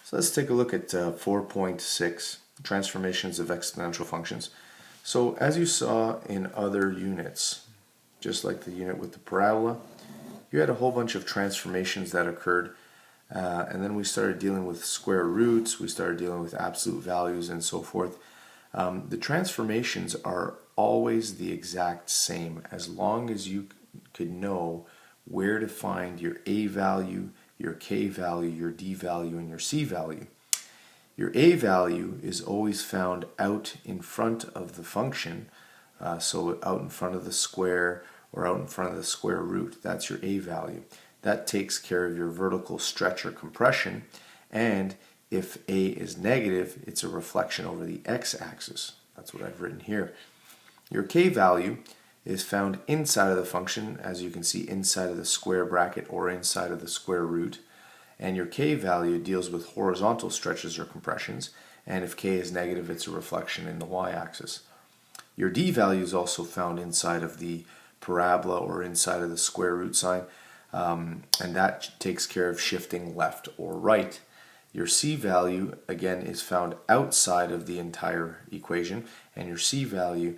So let's take a look at 4.6, transformations of exponential functions. So as you saw in other units, just like the unit with the parabola, you had a whole bunch of transformations that occurred, and then we started dealing with square roots, we started dealing with absolute values and so forth. The transformations are always the exact same as long as you could know where to find your A value, your K value, your D value, and your C value. Your A value is always found out in front of the function, so out in front of the square or out in front of the square root. That's your A value. That takes care of your vertical stretch or compression, and if A is negative, it's a reflection over the x-axis. That's what I've written here. Your K value is found inside of the function, as you can see, inside of the square bracket or inside of the square root. And your K value deals with horizontal stretches or compressions, and if K is negative, it's a reflection in the y-axis. Your D value is also found inside of the parabola or inside of the square root sign, and that takes care of shifting left or right. Your C value, again, is found outside of the entire equation, and your C value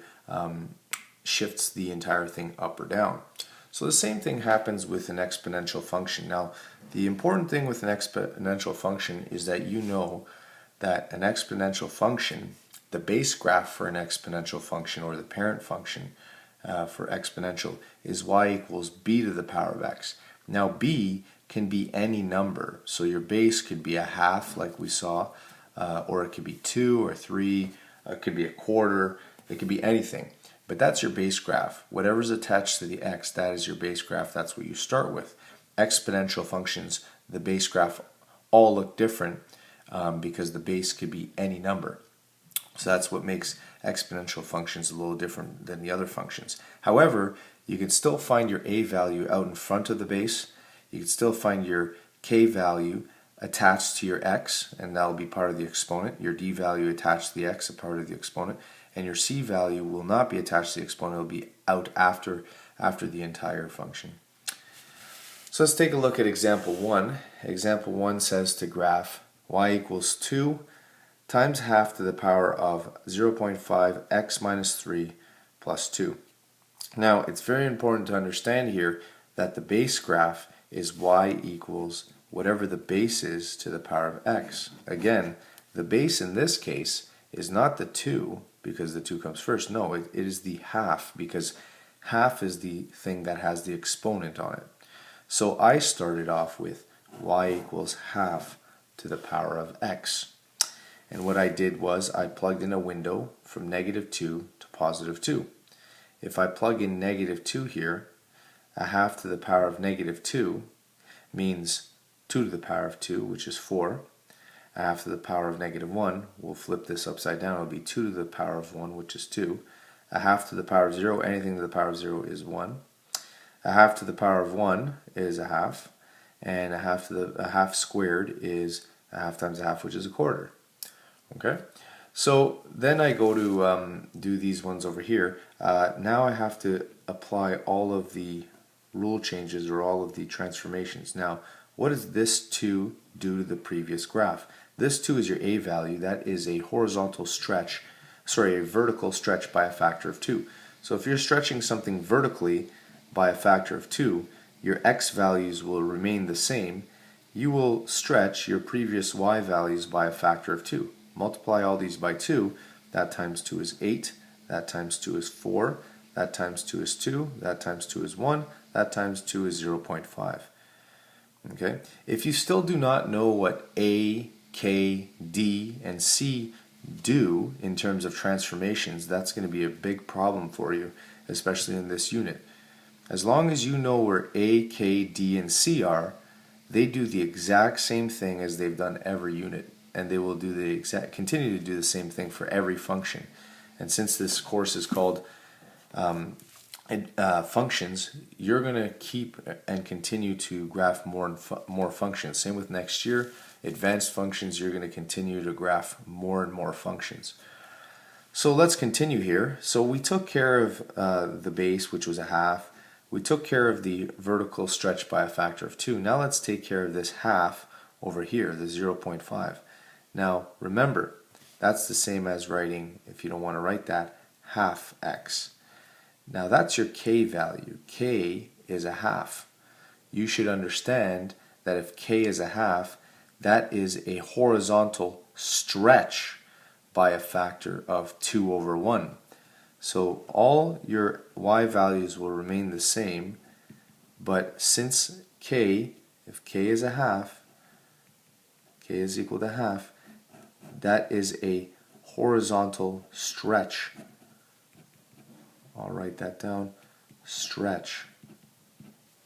shifts the entire thing up or down. So the same thing happens with an exponential function. Now, the important thing with an exponential function is that you know that an exponential function, the base graph for an exponential function, or the parent function for exponential, is y equals b to the power of x. Now, b can be any number. So your base could be a half, like we saw, or it could be 2 or 3, it could be a quarter, it could be anything. But that's your base graph. Whatever's attached to the x, that is your base graph. That's what you start with. Exponential functions, the base graph all look different because the base could be any number. So that's what makes exponential functions a little different than the other functions. However, you can still find your A value out in front of the base. You can still find your K value attached to your x, and that will be part of the exponent. Your D value attached to the x, a part of the exponent. And your C value will not be attached to the exponent. It will be out after the entire function. So let's take a look at example 1. Example 1 says to graph y equals 2 times half to the power of 0.5 x minus 3 plus 2. Now, it's very important to understand here that the base graph is y equals whatever the base is to the power of x. Again, the base in this case is not the 2 because the 2 comes first. No, it is the half because half is the thing that has the exponent on it. So I started off with y equals half to the power of x. And what I did was I plugged in a window from negative 2 to positive 2. If I plug in negative 2 here, a half to the power of negative 2 means 2 to the power of 2, which is 4. A half to the power of negative 1, we'll flip this upside down, it'll be 2 to the power of 1, which is 2. A half to the power of 0, anything to the power of 0 is 1. A half to the power of 1 is a half, and a half squared is a half times a half, which is a quarter. Okay? So then I go to do these ones over here. Now I have to apply all of the rule changes or all of the transformations. Now, what does this 2 do to the previous graph? This 2 is your A value. That is a horizontal stretch, a vertical stretch by a factor of 2. So if you're stretching something vertically by a factor of 2, your x values will remain the same. You will stretch your previous y values by a factor of 2. Multiply all these by 2. That times 2 is 8. That times 2 is 4. That times 2 is 2. That times 2 is 1. That times 2 is 0.5. Okay? If you still do not know what A, K, D, and C do in terms of transformations, that's going to be a big problem for you, especially in this unit. As long as you know where A, K, D, and C are, they do the exact same thing as they've done every unit, and they will do continue to do the same thing for every function. And since this course is called functions, you're going to keep and continue to graph more functions. Same with next year, advanced functions, you're going to continue to graph more and more functions. So let's continue here. So we took care of the base, which was a half. We took care of the vertical stretch by a factor of 2. Now let's take care of this half over here, the 0.5. Now remember, that's the same as writing, if you don't want to write that, half x. Now that's your k value. K is a half. You should understand that if k is a half, that is a horizontal stretch by a factor of 2 over 1. So all your y values will remain the same, but since k, if k is a half, k is equal to half, that is a horizontal stretch. I'll write that down, stretch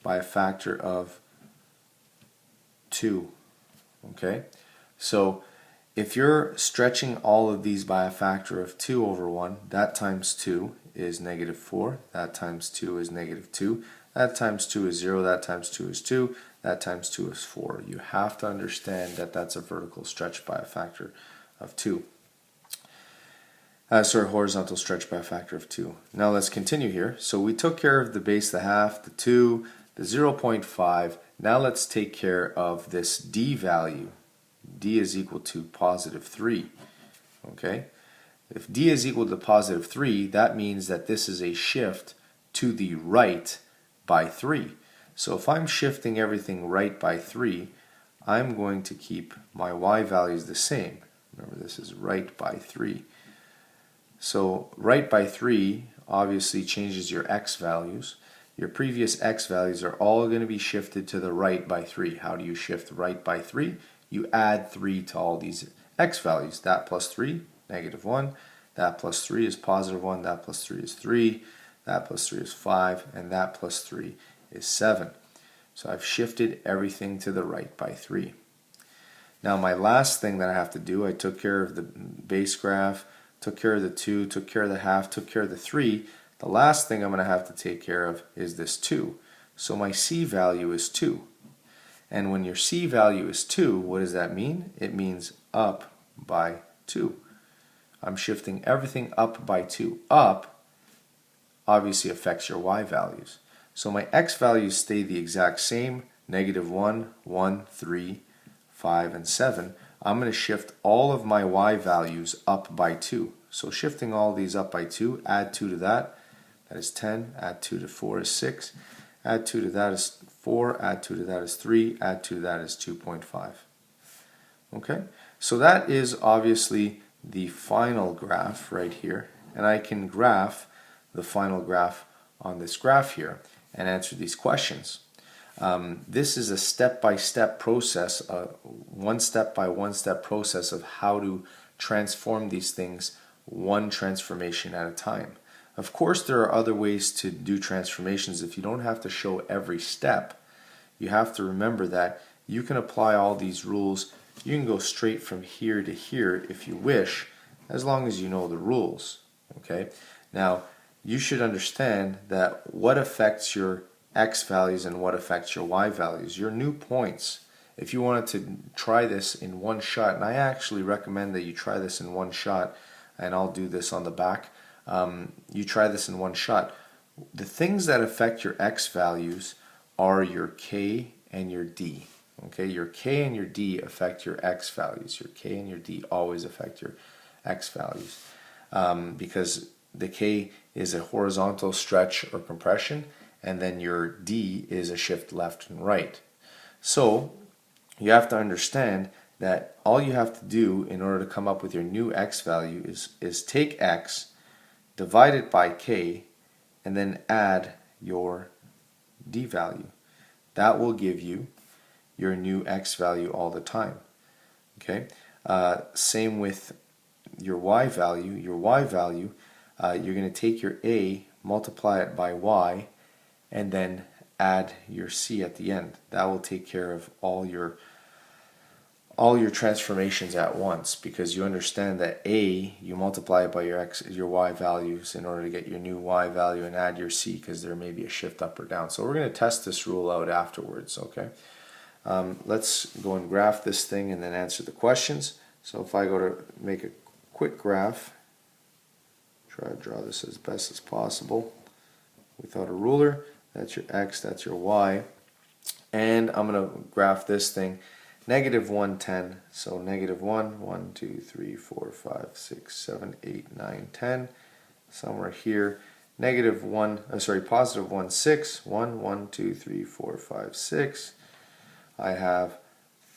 by a factor of 2. Okay? So if you're stretching all of these by a factor of 2 over 1, that times 2 is negative 4, that times 2 is negative 2, that times 2 is 0, that times 2 is 2, that times 2 is 4. You have to understand that that's a vertical stretch by a factor of 2. Horizontal stretch by a factor of 2. Now let's continue here. So we took care of the base, the half, the 2, the 0.5. Now let's take care of this d value. D is equal to positive 3. Okay? If d is equal to positive 3, that means that this is a shift to the right by 3. So if I'm shifting everything right by 3, I'm going to keep my y values the same. Remember, this is right by 3. So right by 3 obviously changes your x values. Your previous x values are all going to be shifted to the right by 3. How do you shift right by 3? You add 3 to all these x values. That plus 3, negative 1. That plus 3 is positive 1. That plus 3 is 3. That plus 3 is 5. And that plus 3 is 7. So I've shifted everything to the right by 3. Now my last thing that I have to do, I took care of the base graph, took care of the 2, took care of the half, took care of the 3. The last thing I'm going to have to take care of is this 2. So my c value is 2. And when your c value is 2, what does that mean? It means up by 2. I'm shifting everything up by 2. Up obviously affects your y values. So my x values stay the exact same, negative 1, 1, 3, 5, and 7. I'm going to shift all of my y values up by 2. So shifting all these up by 2, add 2 to that, that is 10, add 2 to 4 is 6, add 2 to that is 4, add 2 to that is 3, add 2 to that is 2.5. Okay, so that is obviously the final graph right here, and I can graph the final graph on this graph here and answer these questions. This is a step-by-step process, one step by one step process of how to transform these things one transformation at a time. Of course, there are other ways to do transformations. If you don't have to show every step, you have to remember that you can apply all these rules. You can go straight from here to here if you wish, as long as you know the rules. Okay? Now, you should understand that what affects your x values and what affects your y values. Your new points, if you wanted to try this in one shot, and I actually recommend that you try this in one shot, and I'll do this on the back, you try this in one shot. The things that affect your x values are your k and your d. Okay, your k and your d affect your x values. Your k and your d always affect your x values because the k is a horizontal stretch or compression, and then your d is a shift left and right. So you have to understand that all you have to do in order to come up with your new x value is take x, divide it by k, and then add your d value. That will give you your new x value all the time. Okay. Same with your y value. Your y value, you're going to take your a, multiply it by y, and then add your c at the end. That will take care of all your transformations at once, because you understand that a, you multiply it by your y values in order to get your new y value, and add your c because there may be a shift up or down. So we're going to test this rule out afterwards. Okay. Let's go and graph this thing and then answer the questions. So if I go to make a quick graph, try to draw this as best as possible without a ruler. That's your x, that's your y, and I'm going to graph this thing. negative 1, 10. So negative 1, 1, 2, 3, 4, 5, 6, 7, 8, 9, 10. Somewhere here. Negative 1, positive 1, 6. 1, 1, 2, 3, 4, 5, 6. I have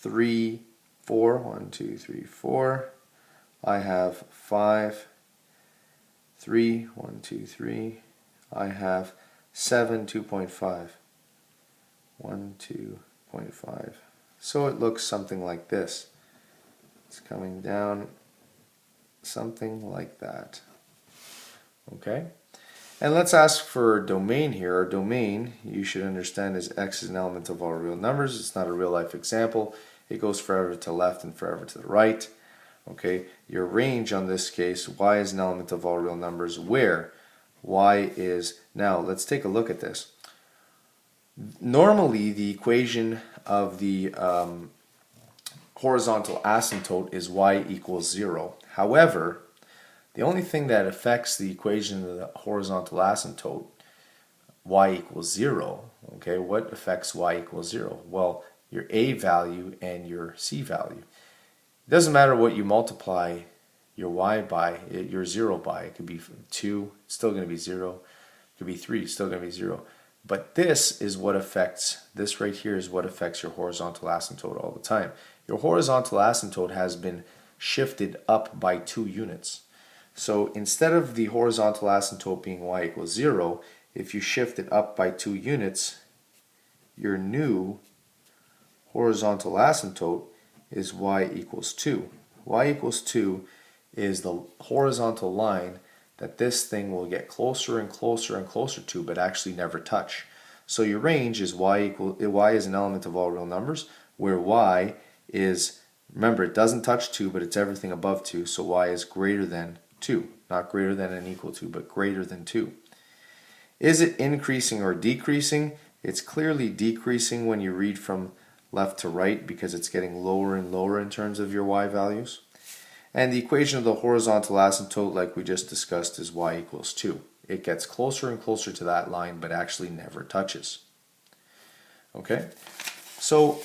3, 4. 1, 2, 3, 4. I have 5, 3. 1, 2, 3. I have 7, 2.5. 1, 2.5. So it looks something like this. It's coming down something like that. Okay? And let's ask for a domain here. Our domain, you should understand, is x is an element of all real numbers. It's not a real life example. It goes forever to the left and forever to the right. Okay? Your range on this case, y is an element of all real numbers, where y is, now let's take a look at this. Normally the equation of the horizontal asymptote is y equals 0. However, the only thing that affects the equation of the horizontal asymptote, y equals 0, okay, what affects y equals 0? Well, your a value and your c value. It doesn't matter what you multiply your y by, your 0 by. It could be 2, it's still going to be 0. It could be 3, it's still going to be 0. But this is what affects, this right here is what affects your horizontal asymptote all the time. Your horizontal asymptote has been shifted up by 2 units. So instead of the horizontal asymptote being y equals 0, if you shift it up by 2 units, your new horizontal asymptote is y equals 2. Y equals 2 is the horizontal line that this thing will get closer and closer and closer to, but actually never touch. So your range is y is an element of all real numbers, where y is, remember, it doesn't touch 2, but it's everything above 2, so y is greater than 2. Not greater than and equal to, but greater than 2. Is it increasing or decreasing? It's clearly decreasing when you read from left to right because it's getting lower and lower in terms of your y values. And the equation of the horizontal asymptote, like we just discussed, is y equals 2. It gets closer and closer to that line, but actually never touches. Okay? So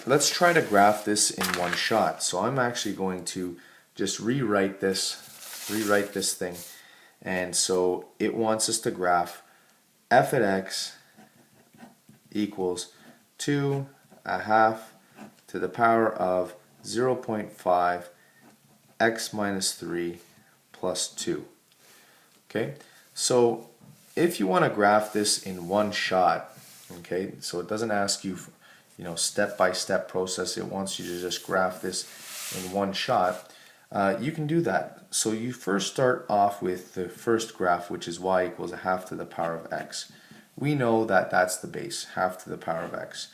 let's try to graph this in one shot. So I'm actually going to just rewrite this thing. And so it wants us to graph f at x equals 2.5 to the power of 0.5 x minus 3 plus 2. Okay, so if you want to graph this in one shot, okay, so it doesn't ask you, step-by-step process, it wants you to just graph this in one shot, you can do that. So you first start off with the first graph, which is y equals 1/2 to the power of x. We know that that's the base, 1/2 to the power of x.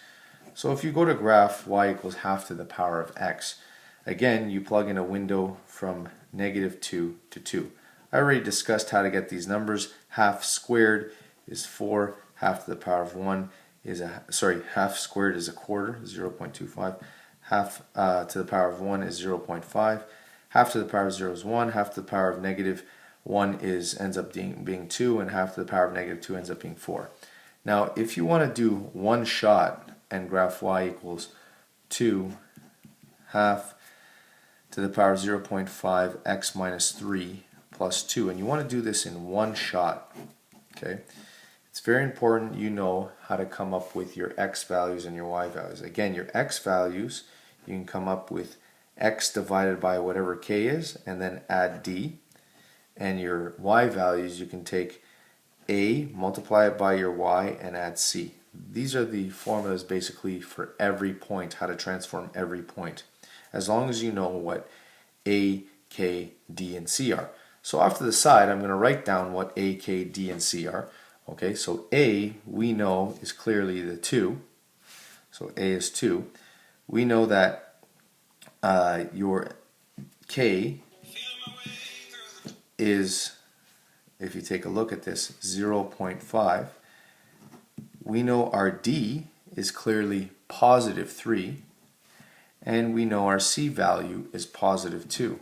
So if you go to graph y equals 1/2 to the power of x, again, you plug in a window from -2 to 2. I already discussed how to get these numbers. 1/2 squared is 4. 1/2 to the power of 1 is 1/2 squared is a quarter, 0.25. 1/2 to the power of 1 is 0.5. 1/2 to the power of 0 is 1. 1/2 to the power of -1 ends up being 2, and 1/2 to the power of -2 ends up being 4. Now, if you want to do one shot and graph y equals 2.5 to the power of 0.5 x minus 3 plus 2, and you want to do this in one shot, okay? It's very important you know how to come up with your x values and your y values. Again, your x values, you can come up with x divided by whatever k is, and then add d. And your y values, you can take a, multiply it by your y, and add c. These are the formulas basically for every point, how to transform every point, as long as you know what a, k, d, and c are. So off to the side, I'm going to write down what a, k, d, and c are. Okay, so a, we know, is clearly the 2. So a is 2. We know that your k is, if you take a look at this, 0.5. We know our d is clearly positive 3. And we know our c value is positive 2.